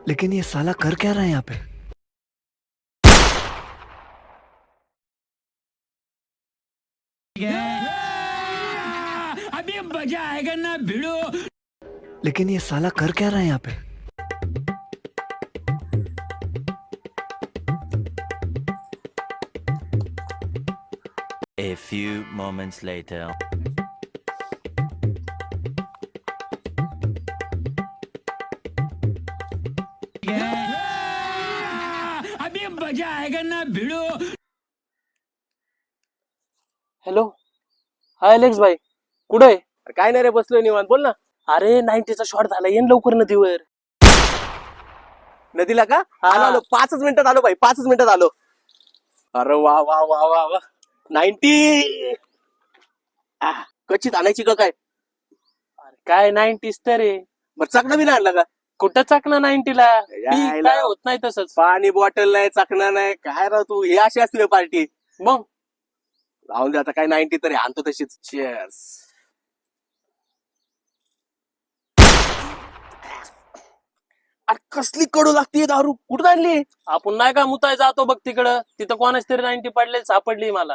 लेकिन ये साला कर क्या रहा है यहाँ पे? अभी मजा आएगा ना भिड़ो। लेकिन ये साला कर क्या रहा है यहाँ पे? A few moments later. अभी मजा आएगा ना भिड़ो। हॅलो, हाय अलेक्स भाई, कुठे आहे? काय नाही रे, बसलोय निवांत. बोल ना. अरे 90चा शॉट झाला, येईन लवकर नदीवर. नदीला का? आलो आलो, 5 मिनिटात आलो भाई, 5 मिनिटात आलो. अरे वा वा वा वा वा, 90. कच्ची आणायची का काय? अरे काय 90s तर आहे. बरं, चाकणा बी नाही आणला का? कुठं चाकणं 90ला? यायला. काय होत नाही तसंच. पाणी बॉटल नाही, चाकणा नाही, काय राव तू, हे अशी असते पार्टी. मग राहून दे आता, काय 90 तरी आणतो तशीच. चेअर्स. अरे कसली कडू लागते दारू, कुठं आणली? आपण नाही का मुताय जातो बघ तिकडं, तिथं कोणाच तरी 90 पडले सापडली मला.